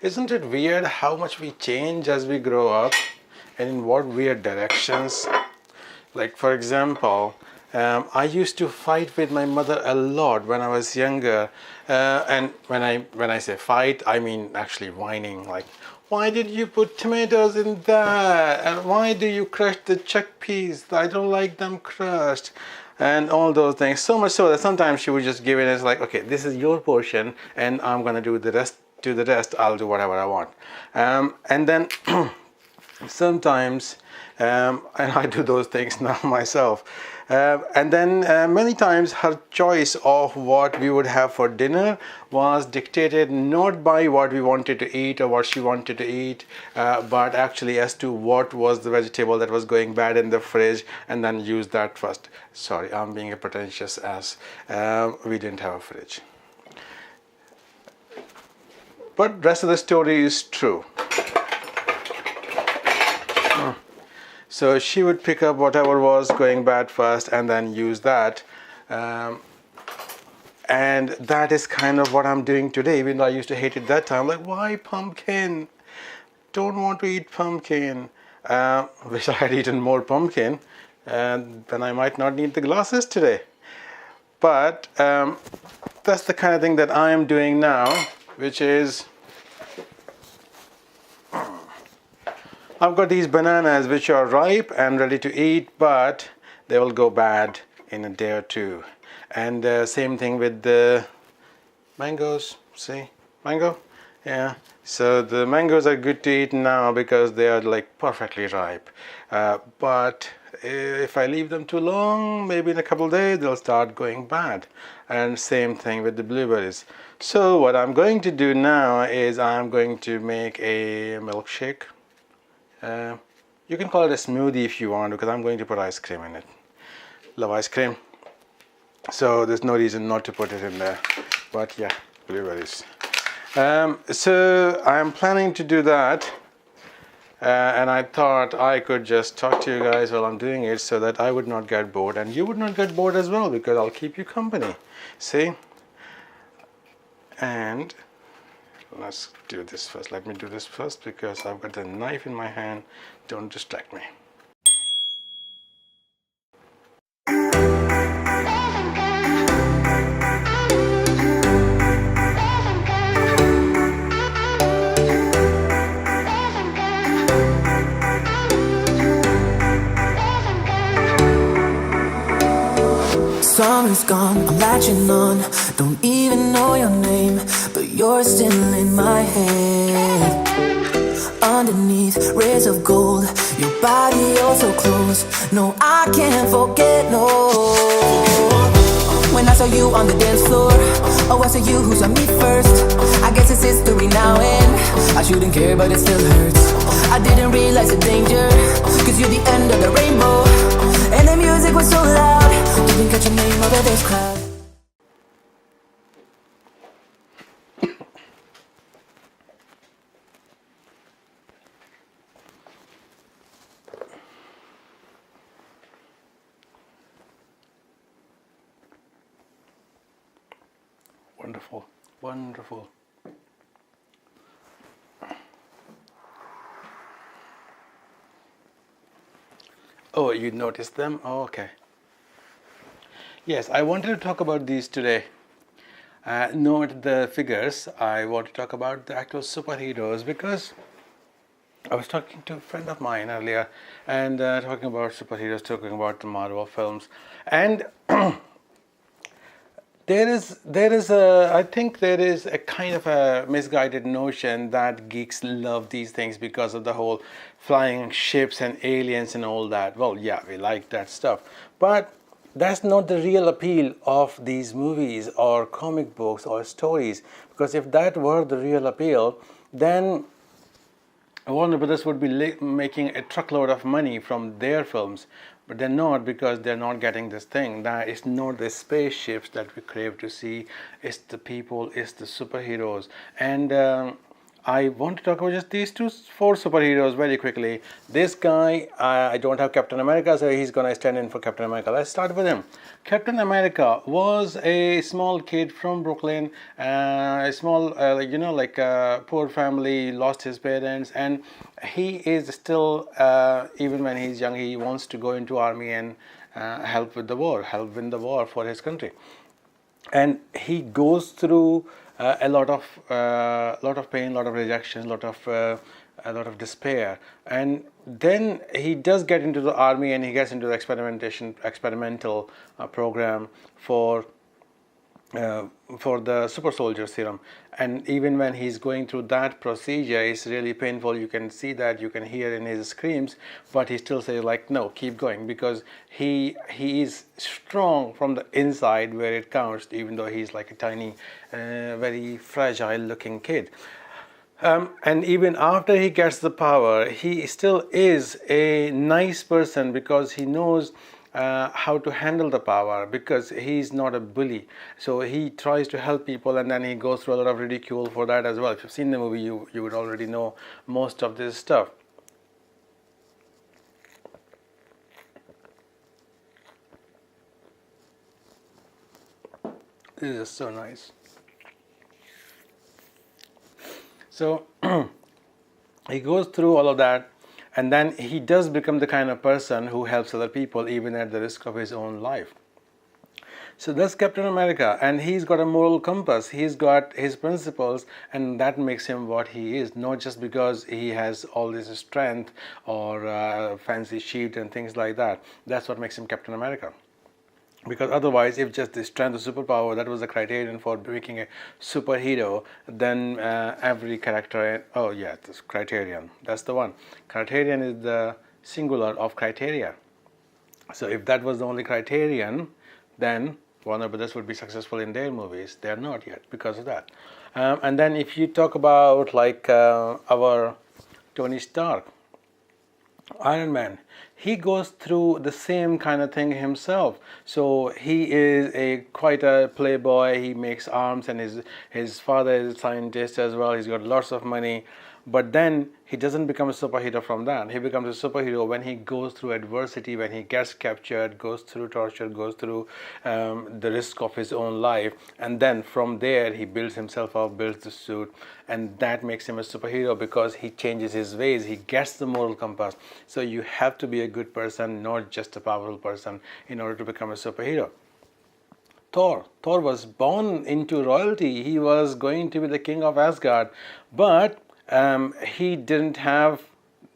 Isn't it weird how much we change as we grow up and in what weird directions? Like, for example, I used to fight with my mother a lot when I was younger. And when I say fight, I mean actually whining. Like, why did you put tomatoes in that? And why do you crush the chickpeas? I don't like them crushed. And all those things. So much so that sometimes she would just give it as like, okay, this is your portion, and I'm gonna do the rest. Do the rest. I'll do whatever I want. And then sometimes, and I do those things now myself. And then many times her choice of what we would have for dinner was dictated not by what we wanted to eat or what she wanted to eat, but actually as to what was the vegetable that was going bad in the fridge, and then use that first. Sorry, I'm being a pretentious ass. We didn't have a fridge. But rest of the story is true. So she would pick up whatever was going bad first and then use that. And that is kind of what I'm doing today, even though I used to hate it that time. Like, why pumpkin? Don't want to eat pumpkin. Wish I had eaten more pumpkin, and then I might not need the glasses today. But that's the kind of thing that I am doing now, which is I've got these bananas which are ripe and ready to eat, but they will go bad in a day or two. And same thing with the mangoes. See, mango? Yeah. So the mangoes are good to eat now because they are like perfectly ripe. But if I leave them too long, maybe in a couple of days, they'll start going bad. And same thing with the blueberries. So what I'm going to do now is I'm going to make a milkshake. You can call it a smoothie if you want, because I'm going to put ice cream in it. Love ice cream. So there's no reason not to put it in there. But yeah, blueberries. So I'm planning to do that. And I thought I could just talk to you guys while I'm doing it so that I would not get bored. And you would not get bored as well, because I'll keep you company. See? And let's do this first. Let me do this first because I've got the knife in my hand. Don't distract me. Summer's gone, I'm latching on. Don't even know your name, but you're still in my head. Underneath rays of gold, your body oh so close. No, I can't forget, no. When I saw you on the dance floor, oh I saw you who saw me first. I guess it's history now and I shouldn't care but it still hurts. I didn't realize the danger, cause you're the end of the rainbow. And the music was so loud, didn't catch your name over this crowd. Wonderful, wonderful. Oh, you noticed them? Oh, okay. Yes, I wanted to talk about these today. Not the figures. I want to talk about the actual superheroes, because I was talking to a friend of mine earlier and talking about superheroes, talking about the Marvel films, and I think there is a kind of a misguided notion that geeks love these things because of the whole flying ships and aliens and all that. Well, yeah, we like that stuff, but that's not the real appeal of these movies or comic books or stories, because if that were the real appeal, then Warner Brothers would be making a truckload of money from their films, but they're not, because they're not getting this thing. That it's not the spaceships that we crave to see, it's the people, it's the superheroes. And I want to talk about just these four superheroes very quickly. This guy, I don't have Captain America, so he's gonna stand in for Captain America. Let's start with him. Captain America was a small kid from Brooklyn, a small, poor family, lost his parents, and he is still, even when he's young, he wants to go into army and help win the war for his country. And he goes through a lot of pain, a lot of rejection, a lot of despair, and then he does get into the army and he gets into the experimental program for the super soldier serum. And even when he's going through that procedure, it's really painful. You can see that, you can hear in his screams, but he still says like, no, keep going, because he is strong from the inside where it counts, even though he's like a tiny, very fragile looking kid. And even after he gets the power, he still is a nice person, because he knows how to handle the power, because he's not a bully. So he tries to help people, and then he goes through a lot of ridicule for that as well. If you've seen the movie, you would already know most of this stuff. This is so nice. So he goes through all of that, and then he does become the kind of person who helps other people even at the risk of his own life. So that's Captain America, and he's got a moral compass, he's got his principles, and that makes him what he is, not just because he has all this strength or fancy shield and things like that. That's what makes him Captain America. Because otherwise, if just the strength of superpower, that was the criterion for making a superhero, then every character, oh yeah, this criterion, that's the one. Criterion is the singular of criteria. So if that was the only criterion, then Warner Brothers would be successful in their movies. They are not yet because of that. And then if you talk about like our Tony Stark, Iron Man, he goes through the same kind of thing himself. So he is quite a playboy. He makes arms, and his father is a scientist as well. He's got lots of money, but then he doesn't become a superhero from that. He becomes a superhero when he goes through adversity, when he gets captured, goes through torture, goes through the risk of his own life, and then from there he builds himself up, builds the suit, and that makes him a superhero because he changes his ways. He gets the moral compass. So you have to be a good person, not just a powerful person, in order to become a superhero. Thor was born into royalty. He was going to be the king of Asgard, but he didn't have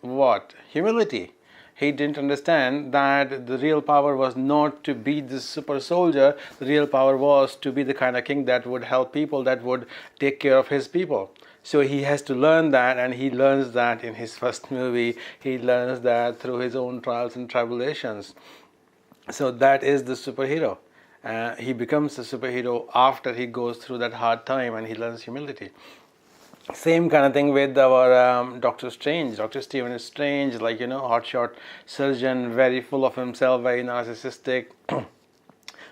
what? Humility. He didn't understand that the real power was not to be the super soldier. The real power was to be the kind of king that would help people, that would take care of his people. So he has to learn that, and he learns that in his first movie. He learns that through his own trials and tribulations. So that is the superhero. He becomes a superhero after he goes through that hard time and he learns humility. Same kind of thing with our Doctor Strange. Dr. Stephen Strange, like, hotshot surgeon, very full of himself, very narcissistic,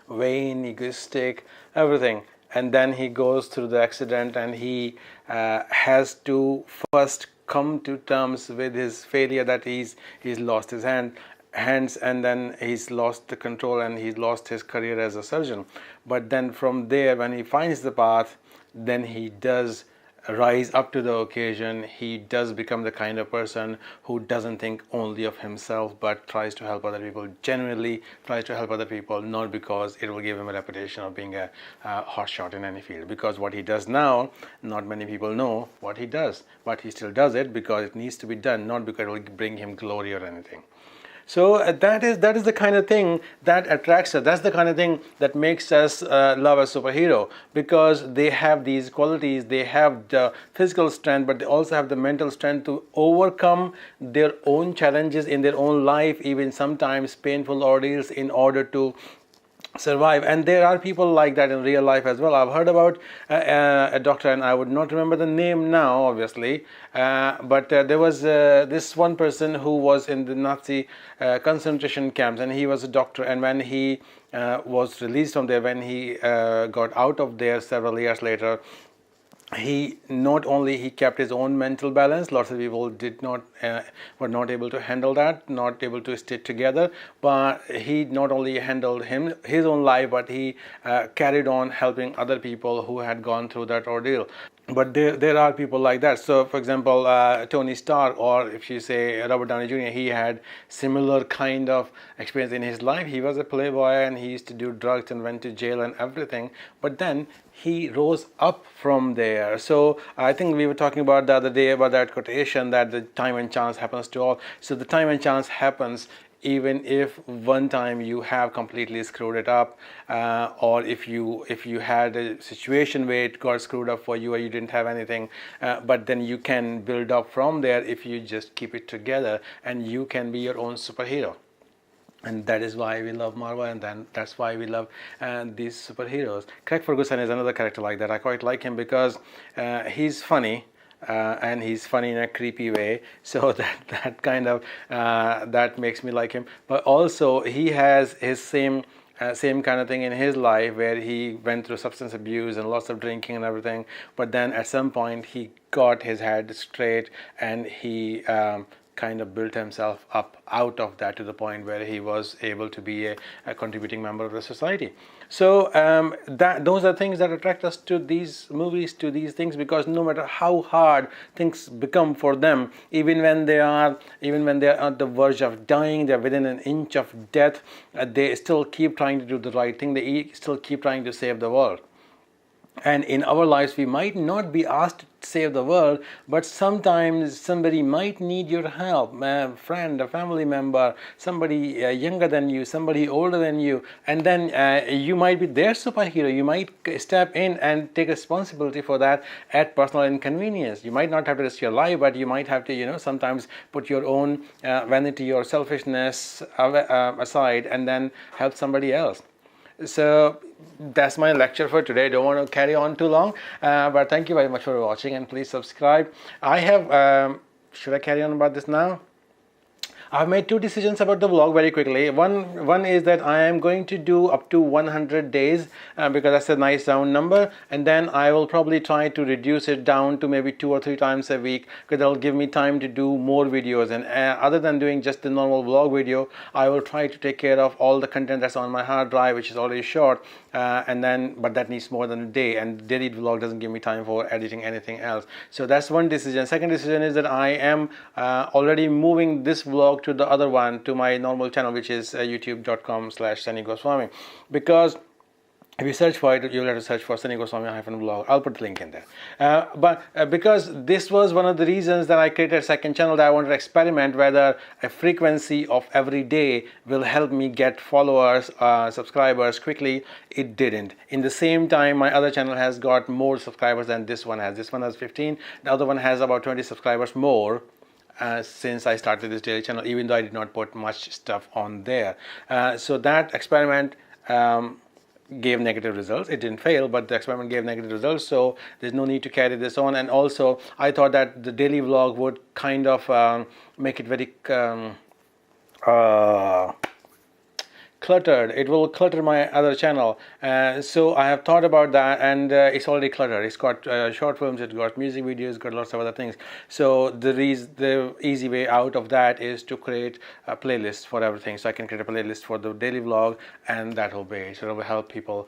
vain, egoistic, everything. And then he goes through the accident, and he has to first come to terms with his failure, that he's lost his hands, and then he's lost the control, and he's lost his career as a surgeon. But then from there, when he finds the path, then he does rise up to the occasion. He does become the kind of person who doesn't think only of himself, but tries to help other people, genuinely tries to help other people, not because it will give him a reputation of being a hotshot in any field. Because what he does now, not many people know what he does, but he still does it because it needs to be done, not because it will bring him glory or anything. So that is the kind of thing that attracts us. That's the kind of thing that makes us love a superhero, because they have these qualities. They have the physical strength, but they also have the mental strength to overcome their own challenges in their own life, even sometimes painful ordeals, in order to survive. And there are people like that in real life as well. I've heard about a doctor, and I would not remember the name now, obviously, but there was this one person who was in the Nazi concentration camps, and he was a doctor. And when he was released from there, when he got out of there several years later, he not only he kept his own mental balance. Lots of people did not were not able to handle that, not able to stay together, but he not only handled his own life, but he carried on helping other people who had gone through that ordeal. But there are people like that. So for example, Tony Stark, or if you say Robert Downey Jr., he had similar kind of experience in his life. He was a playboy and he used to do drugs and went to jail and everything, but then he rose up from there. So I think we were talking about the other day about that quotation that the time and chance happens to all. So the time and chance happens even if one time you have completely screwed it up, or if you had a situation where it got screwed up for you or you didn't have anything, but then you can build up from there if you just keep it together, and you can be your own superhero. And that is why we love Marvel, and then that's why we love these superheroes. Craig Ferguson is another character like that. I quite like him because he's funny. And he's funny in a creepy way, so that kind of that makes me like him. But also he has his same kind of thing in his life, where he went through substance abuse and lots of drinking and everything, but then at some point he got his head straight, and he kind of built himself up out of that to the point where he was able to be a contributing member of the society. So those are things that attract us to these movies, to these things, because no matter how hard things become for them, even when they are at the verge of dying, they're within an inch of death, they still keep trying to do the right thing. They still keep trying to save the world. And in our lives, we might not be asked to save the world, but sometimes somebody might need your help, a friend, a family member, somebody younger than you, somebody older than you, and then you might be their superhero. You might step in and take responsibility for that at personal inconvenience. You might not have to risk your life, but you might have to, sometimes put your own vanity or selfishness aside and then help somebody else. So that's my lecture for today. I don't want to carry on too long, but thank you very much for watching, and please subscribe. I have should I carry on about this now? I've made two decisions about the vlog very quickly. One is that I am going to do up to 100 days because that's a nice round number, and then I will probably try to reduce it down to maybe 2 or 3 times a week, because that'll give me time to do more videos. And other than doing just the normal vlog video, I will try to take care of all the content that's on my hard drive, which is already short, but that needs more than a day, and daily vlog doesn't give me time for editing anything else. So that's one decision. Second decision is that I am already moving this vlog to the other one, to my normal channel, which is youtube.com/Sunny Goswami, because if you search for it, you'll have to search for Sunny Goswami -vlog. I'll put the link in there. But because this was one of the reasons that I created a second channel, that I wanted to experiment whether a frequency of every day will help me get followers, subscribers quickly. It didn't. In the same time, my other channel has got more subscribers than this one has. This one has 15. The other one has about 20 subscribers more. Since I started this daily channel, even though I did not put much stuff on there. So that experiment gave negative results. It didn't fail, but the experiment gave negative results, so there's no need to carry this on. And also I thought that the daily vlog would kind of make it very cluttered. It will clutter my other channel, so I have thought about that, and it's already cluttered. It's got short films, it's got music videos, it's got lots of other things. So the easy way out of that is to create a playlist for everything. So I can create a playlist for the daily vlog, and that will be it. So it will help people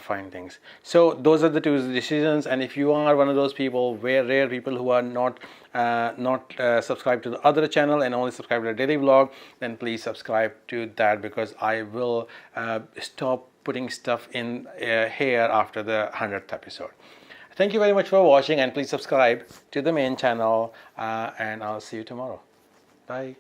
find things. So those are the two decisions. And if you are one of those people, rare people who are not subscribed to the other channel and only subscribe to the daily vlog, then please subscribe to that, because I will stop putting stuff in here after the 100th episode. Thank you very much for watching, and please subscribe to the main channel, and I'll see you tomorrow. Bye.